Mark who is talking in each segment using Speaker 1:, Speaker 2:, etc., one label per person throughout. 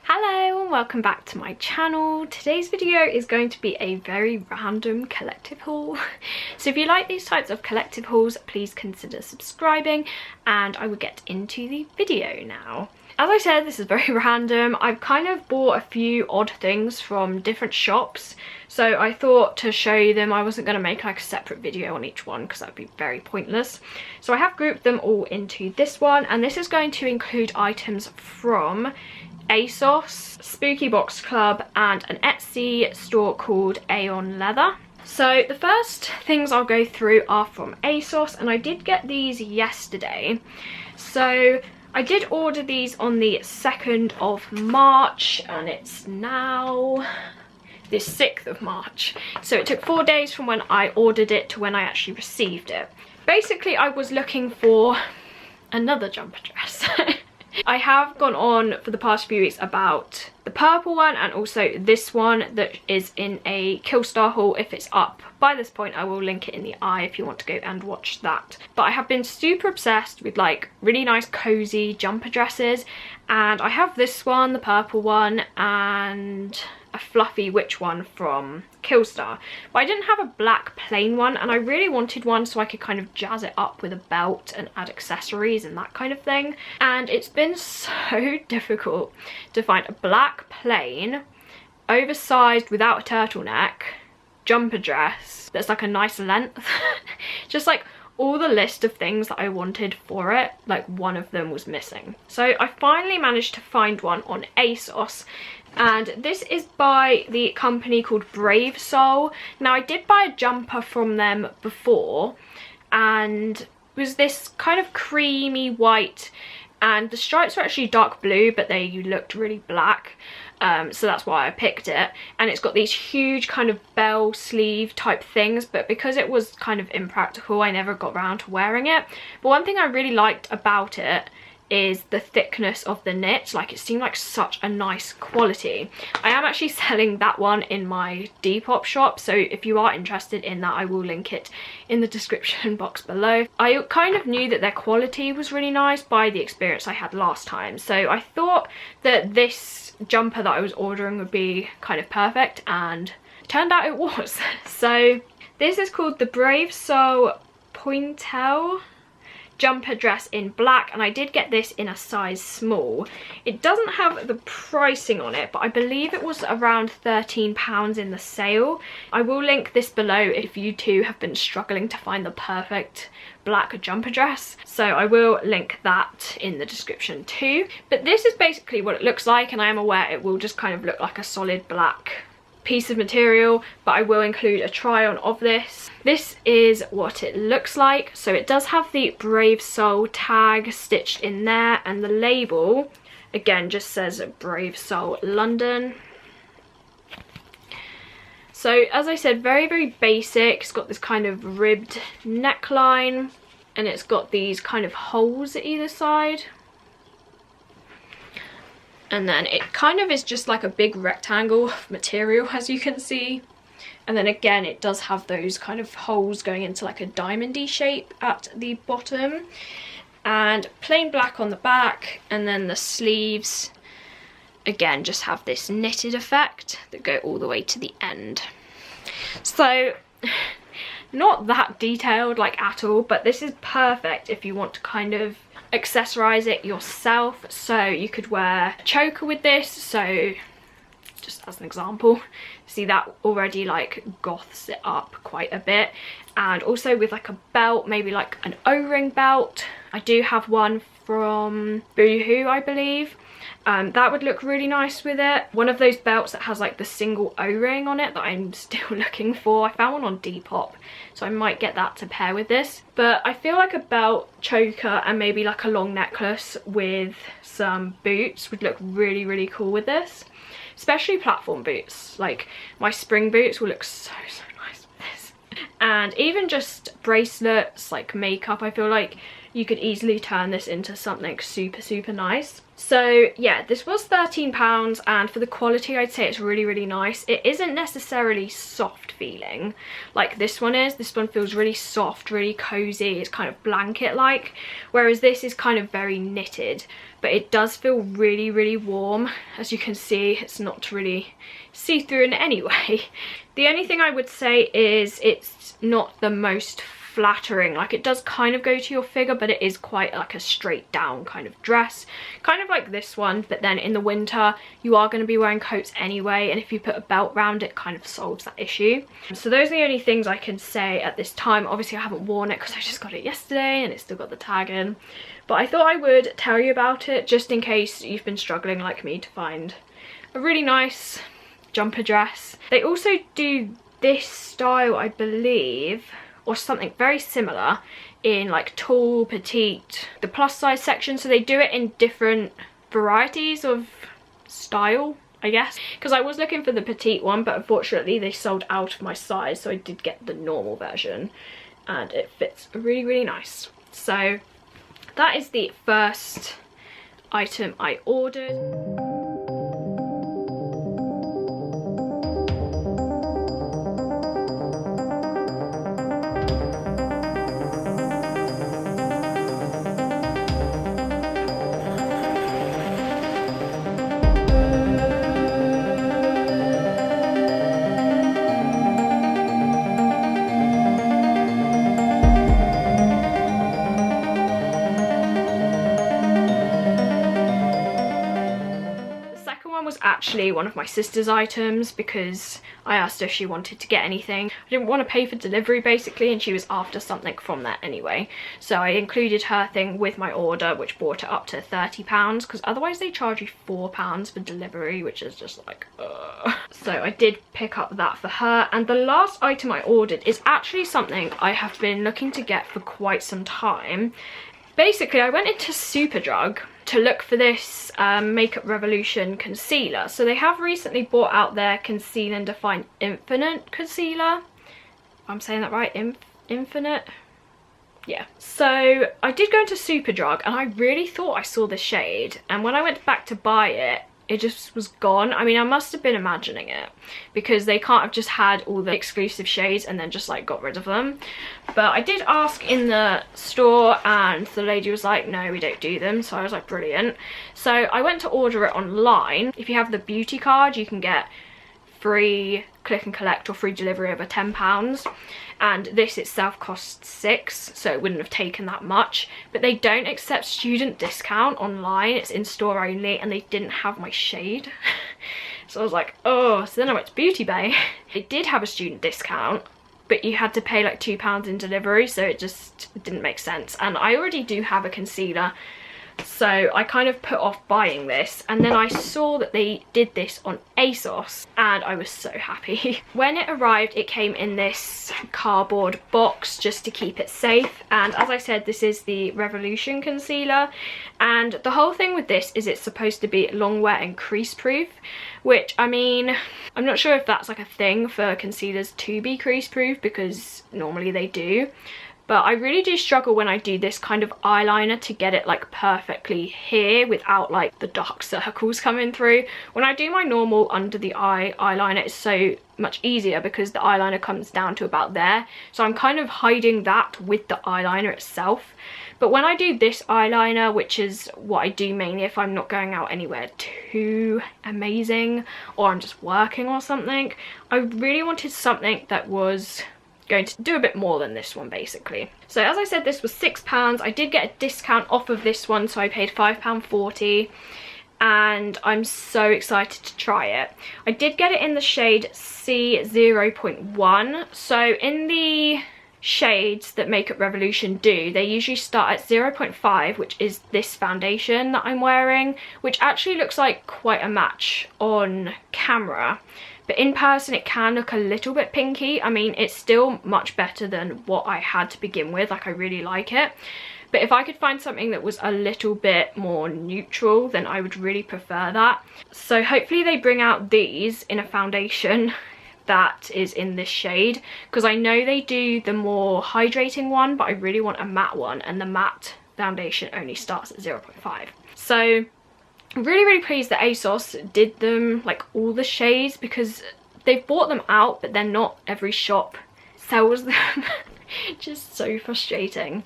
Speaker 1: Hello and welcome back to my channel. Today's video is going to be a very random collective haul. So if you like these types of collective hauls, please consider subscribing and I will get into the video now. As I said, this is very random. I've kind of bought a few odd things from different shops. So I thought to show you them, I wasn't going to make like a separate video on each one because that would be very pointless. So I have grouped them all into this one, and this is going to include items from Asos, Spooky Box Club, and an Etsy store called Aeon Leather. So the first things I'll go through are from Asos, and I did get these yesterday. So I did order these on the 2nd of March and it's now the 6th of March. So it took 4 days from when I ordered it to when I actually received it. Basically, I was looking for another jumper dress. I have gone on for the past few weeks about the purple one and also this one that is in a Killstar haul. If it's up by this point, I will link it in the eye if you want to go and watch that. But I have been super obsessed with like really nice cozy jumper dresses, and I have this one, the purple one, and a fluffy witch one from Killstar. But I didn't have a black plain one, and I really wanted one so I could kind of jazz it up with a belt and add accessories and that kind of thing. And it's been so difficult to find a black plain, oversized without a turtleneck jumper dress that's like a nice length. Just like all the list of things that I wanted for it, like one of them was missing. So I finally managed to find one on Asos, and this is by the company called Brave Soul. Now I did buy a jumper from them before, and it was this kind of creamy white, and the stripes were actually dark blue but they looked really black. So that's why I picked it, and it's got these huge kind of bell sleeve type things, but because it was kind of impractical I never got around to wearing it. But one thing I really liked about it is the thickness of the knit. Like, it seemed like such a nice quality. I am actually selling that one in my Depop shop, so if you are interested in that, I will link it in the description box below. I kind of knew that their quality was really nice by the experience I had last time, so I thought that this jumper that I was ordering would be kind of perfect, and it turned out it was. So this is called the Brave Soul Pointel jumper dress in black, and I did get this in a size small. It doesn't have the pricing on it, but I believe it was around £13 in the sale. I will link this below if you too have been struggling to find the perfect black jumper dress, so I will link that in the description too. But this is basically what it looks like, and I am aware it will just kind of look like a solid black piece of material, but I will include a try on of this. This is what it looks like. So it does have the Brave Soul tag stitched in there, and the label again just says Brave Soul London. So as I said, very basic. It's got this kind of ribbed neckline, and it's got these kind of holes at either side. And then it kind of is just like a big rectangle of material, as you can see. And then again, it does have those kind of holes going into like a diamond-y shape at the bottom. And plain black on the back, and then the sleeves again just have this knitted effect that go all the way to the end. So not that detailed like at all, but this is perfect if you want to kind of accessorize it yourself. So you could wear a choker with this, so just as an example, see that already like goths it up quite a bit. And also with like a belt, maybe like an O-ring belt. I do have one from Boohoo, I believe. That would look really nice with it. One of those belts that has like the single O-ring on it that I'm still looking for. I found one on Depop, so I might get that to pair with this. But I feel like a belt, choker, and maybe like a long necklace with some boots would look really cool with this. Especially platform boots. Like my spring boots will look so nice with this. And even just bracelets, like makeup, I feel like you could easily turn this into something super nice. So yeah, this was £13, and for the quality I'd say it's really nice. It isn't necessarily soft feeling like this one is. This one feels really soft, really cozy. It's kind of blanket like, whereas this is kind of very knitted, but it does feel really warm. As you can see, it's not really see-through in any way. The only thing I would say is it's not the most flattering. Like, it does kind of go to your figure, but it is quite like a straight down kind of dress, kind of like this one. But then in the winter you are going to be wearing coats anyway, and if you put a belt around it, kind of solves that issue. So those are the only things I can say at this time. Obviously I haven't worn it because I just got it yesterday and it's still got the tag in, but I thought I would tell you about it just in case you've been struggling like me to find a really nice jumper dress. They also do this style, I believe, or something very similar in like tall, petite, the plus size section. So they do it in different varieties of style, I guess, because I was looking for the petite one, but unfortunately they sold out of my size, so I did get the normal version and it fits really nice. So that is the first item I ordered. Actually one of my sister's items, because I asked her if she wanted to get anything. I didn't want to pay for delivery basically, and she was after something from there anyway, so I included her thing with my order, which brought it up to £30, because otherwise they charge you £4 for delivery, which is just like So I did pick up that for her. And the last item I ordered is actually something I have been looking to get for quite some time. Basically, I went into Superdrug to look for this Makeup Revolution concealer. So they have recently brought out their Conceal and Define Infinite concealer. I'm saying that right? Infinite? Yeah. So I did go into Superdrug and I really thought I saw the shade. And when I went back to buy it, it just was gone. I mean, I must have been imagining it, because they can't have just had all the exclusive shades and then just like got rid of them. But I did ask in the store and the lady was like, no, we don't do them. So I was like, brilliant. So I went to order it online. If you have the beauty card, you can get free click and collect or free delivery over £10, and this itself costs £6, so it wouldn't have taken that much. But they don't accept student discount online, it's in store only, and they didn't have my shade. So I was like, oh. So then I went to Beauty Bay. They did have a student discount, but you had to pay like £2 in delivery, so it just didn't make sense. And I already do have a concealer, so I kind of put off buying this, and then I saw that they did this on Asos and I was so happy. When it arrived, it came in this cardboard box just to keep it safe, and as I said, this is the Revolution concealer, and the whole thing with this is it's supposed to be long wear and crease proof, which, I mean, I'm not sure if that's like a thing for concealers to be crease proof, because normally they do. But I really do struggle when I do this kind of eyeliner to get it like perfectly here without like the dark circles coming through. When I do my normal under the eye eyeliner, it's so much easier because the eyeliner comes down to about there. So I'm kind of hiding that with the eyeliner itself. But when I do this eyeliner, which is what I do mainly if I'm not going out anywhere too amazing or I'm just working or something, I really wanted something that was going to do a bit more than this one basically. So as I said, this was £6. I did get a discount off of this one, so I paid £5.40, and I'm so excited to try it. I did get it in the shade C0.1. So in the shades that Makeup Revolution do, they usually start at 0.5, which is this foundation that I'm wearing, which actually looks like quite a match on camera. But in person it can look a little bit pinky. I mean, it's still much better than what I had to begin with. Like, I really like it. But if I could find something that was a little bit more neutral, then I would really prefer that. So hopefully they bring out these in a foundation that is in this shade, because I know they do the more hydrating one, but I really want a matte one, and the matte foundation only starts at 0.5. So I'm really pleased that Asos did them, like all the shades, because they've bought them out but then not every shop sells them. Just so frustrating.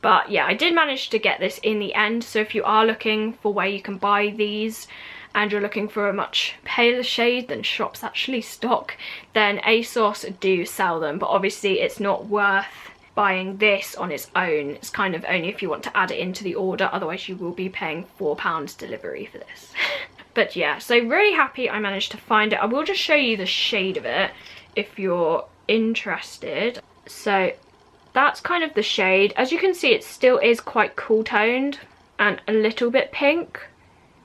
Speaker 1: But yeah, I did manage to get this in the end, so if you are looking for where you can buy these and you're looking for a much paler shade than shops actually stock, then Asos do sell them, but obviously it's not worth buying this on its own. It's kind of only if you want to add it into the order, otherwise you will be paying £4 delivery for this. But yeah, so really happy I managed to find it. I will just show you the shade of it if you're interested. So that's kind of the shade. As you can see, it still is quite cool toned and a little bit pink,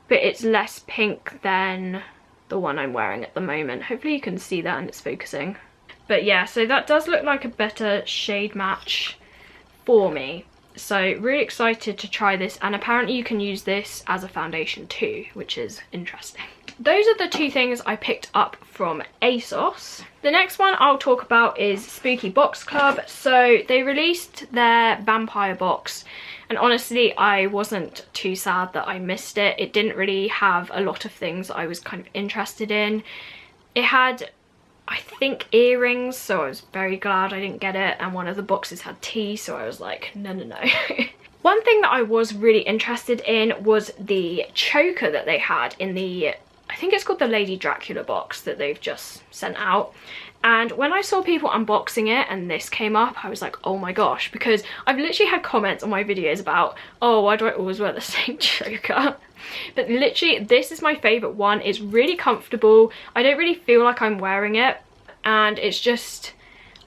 Speaker 1: but it's less pink than the one I'm wearing at the moment. Hopefully you can see that and it's focusing. But yeah, so that does look like a better shade match for me. So really excited to try this, and apparently you can use this as a foundation too, which is interesting. Those are the two things I picked up from Asos. The next one I'll talk about is Spooky Box Club. So they released their vampire box, and honestly I wasn't too sad that I missed it. It didn't really have a lot of things I was kind of interested in. It had, I think, earrings, so I was very glad I didn't get it, and one of the boxes had tea, so I was like, no. One thing that I was really interested in was the choker that they had in the, I think it's called the Lady Dracula box that they've just sent out. And when I saw people unboxing it and this came up, I was like, oh my gosh, because I've literally had comments on my videos about, oh, why do I always wear the same choker? But literally, this is my favourite one. It's really comfortable. I don't really feel like I'm wearing it, and it's just,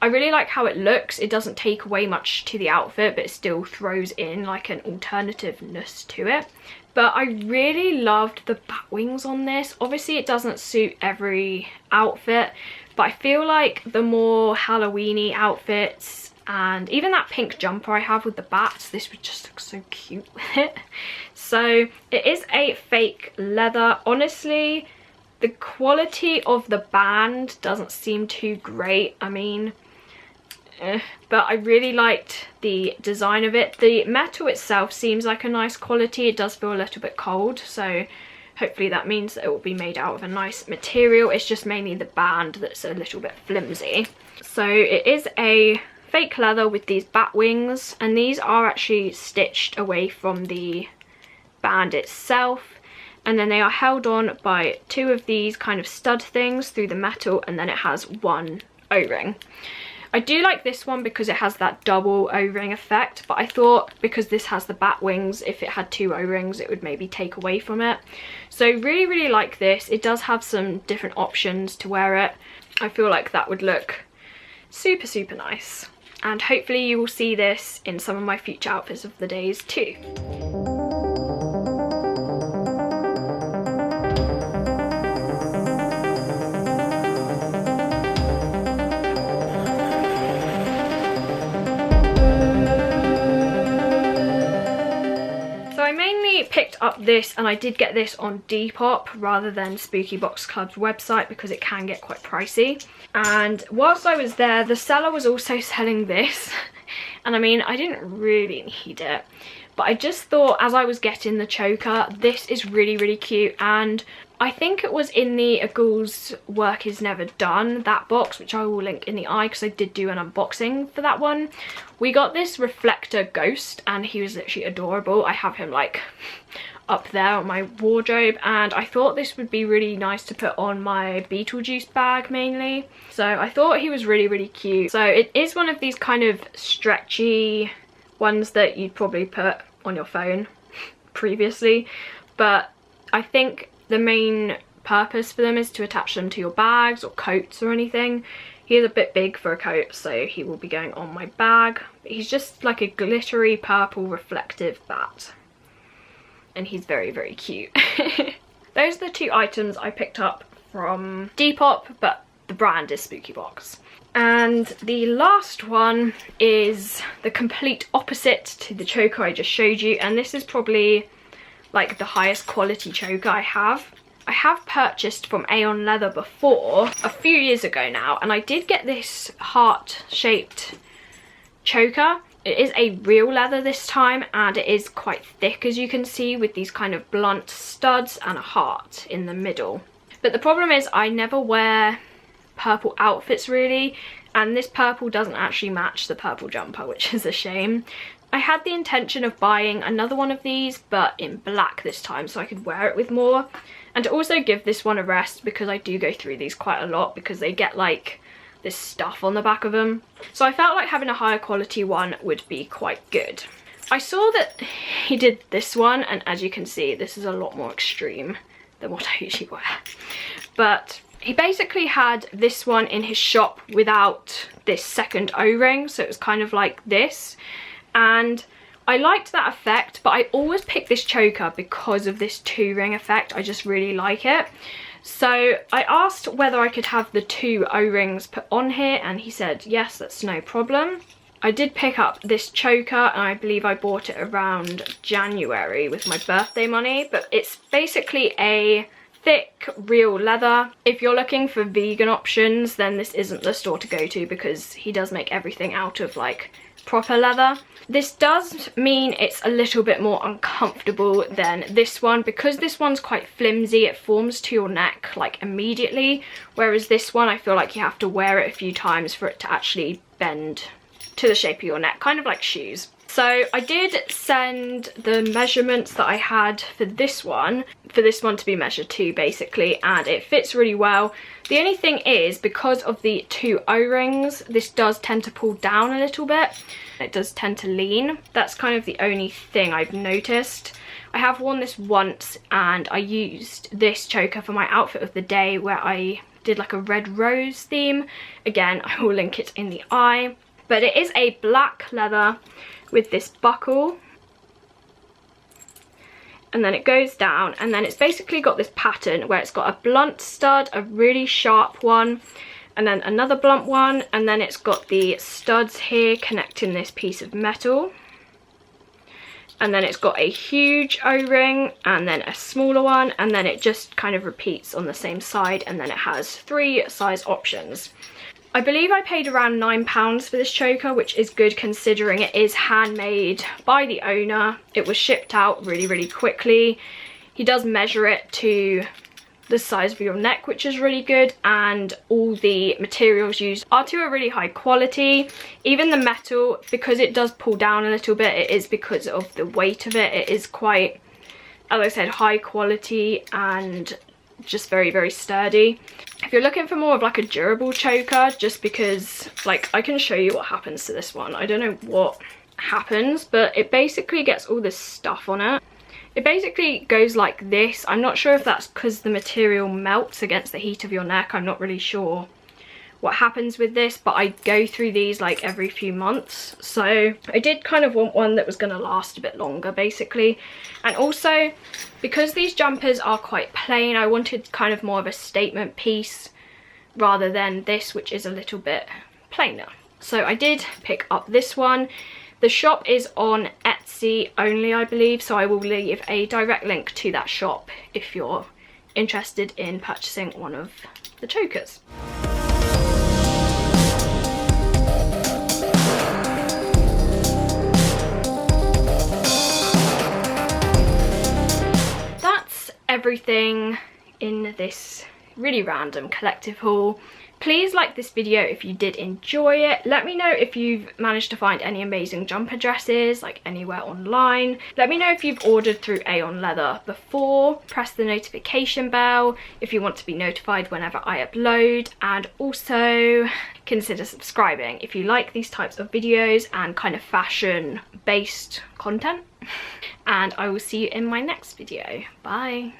Speaker 1: I really like how it looks. It doesn't take away much to the outfit, but it still throws in like an alternativeness to it. But I really loved the bat wings on this. Obviously it doesn't suit every outfit, but I feel like the more Halloween-y outfits, and even that pink jumper I have with the bats, this would just look so cute with it. So it is a fake leather. Honestly, the quality of the band doesn't seem too great. I mean, but I really liked the design of it. The metal itself seems like a nice quality. It does feel a little bit cold, so hopefully that means that it will be made out of a nice material. It's just mainly the band that's a little bit flimsy. So it is a fake leather with these bat wings, and these are actually stitched away from the band itself, and then they are held on by two of these kind of stud things through the metal, and then it has one O-ring. I do like this one because it has that double O-ring effect, but I thought because this has the bat wings, if it had two O-rings it would maybe take away from it. So really like this. It does have some different options to wear it. I feel like that would look super nice, and hopefully you will see this in some of my future outfits of the days too. Picked up this, and I did get this on Depop rather than Spooky Box Club's website because it can get quite pricey. And whilst I was there, the seller was also selling this, and I mean, I didn't really need it, but I just thought as I was getting the choker, this is really cute. And I think it was in the GHOULS Work Is Never Done, that box, which I will link in the eye because I did do an unboxing for that one. We got this reflector ghost, and he was literally adorable. I have him like up there on my wardrobe, and I thought this would be really nice to put on my Beetlejuice bag mainly. So I thought he was really cute. So it is one of these kind of stretchy ones that you'd probably put on your phone previously, but I think the main purpose for them is to attach them to your bags or coats or anything. He is a bit big for a coat, so he will be going on my bag. But he's just like a glittery purple reflective bat, and he's very cute. Those are the two items I picked up from Depop, but the brand is Spooky Box. And the last one is the complete opposite to the choker I just showed you, and this is probably like the highest quality choker I have. I have purchased from Aeon Leather before, a few years ago now, and I did get this heart-shaped choker, It is a real leather this time, and it is quite thick, as you can see, with these kind of blunt studs and a heart in the middle. But the problem is I never wear purple outfits really, and this purple doesn't actually match the purple jumper, which is a shame. I had the intention of buying another one of these, but in black this time, so I could wear it with more, and to also give this one a rest, because I do go through these quite a lot because they get like this stuff on the back of them. So I felt like having a higher quality one would be quite good. I saw that he did this one, and as you can see, this is a lot more extreme than what I usually wear. But he basically had this one in his shop without this second O-ring, so it was kind of like this. And I liked that effect, but I always pick this choker because of this 2-ring effect. I just really like it. So I asked whether I could have the 2 O-rings put on here, and he said yes, that's no problem. I did pick up this choker, and I believe I bought it around January with my birthday money, but it's basically a thick real leather. If you're looking for vegan options, then this isn't the store to go to, because he does make everything out of like proper leather. This does mean it's a little bit more uncomfortable than this one, because this one's quite flimsy. It forms to your neck like immediately, whereas this one I feel like you have to wear it a few times for it to actually bend to the shape of your neck, kind of like shoes. So I did send the measurements that I had for this one to be measured too, basically, and it fits really well. The only thing is, because of the 2 O-rings, this does tend to pull down a little bit. It does tend to lean. That's kind of the only thing I've noticed. I have worn this once, and I used this choker for my outfit of the day, where I did like a red rose theme. Again, I will link it in the eye. But it is a black leather with this buckle, and then it goes down, and then it's basically got this pattern where it's got a blunt stud, a really sharp one, and then another blunt one, and then it's got the studs here connecting this piece of metal, and then it's got a huge O-ring and then a smaller one, and then it just kind of repeats on the same side, and then it has 3 size options. I believe I paid around £9 for this choker, which is good considering it is handmade by the owner. It was shipped out really, really quickly. He does measure it to the size of your neck, which is really good, and all the materials used are to a really high quality. Even the metal, because it does pull down a little bit, it is because of the weight of it. It is quite, as I said, high quality and just very, very sturdy. If you're looking for more of like a durable choker, just because like I can show you what happens to this one. I don't know what happens, but it basically gets all this stuff on it. It basically goes like this. I'm not sure if that's because the material melts against the heat of your neck. I'm not really sure what happens with this, but I go through these like every few months, so I did kind of want one that was going to last a bit longer, basically. And also, because these jumpers are quite plain, I wanted kind of more of a statement piece rather than this, which is a little bit plainer. So I did pick up this one. The shop is on Etsy only, I believe, so I will leave a direct link to that shop if you're interested in purchasing one of the chokers. Everything in this really random collective haul. Please like this video if you did enjoy it. Let me know if you've managed to find any amazing jumper dresses, like anywhere online. Let me know if you've ordered through Aeon Leather before. Press the notification bell if you want to be notified whenever I upload, and also consider subscribing if you like these types of videos and kind of fashion based content. And I will see you in my next video. Bye.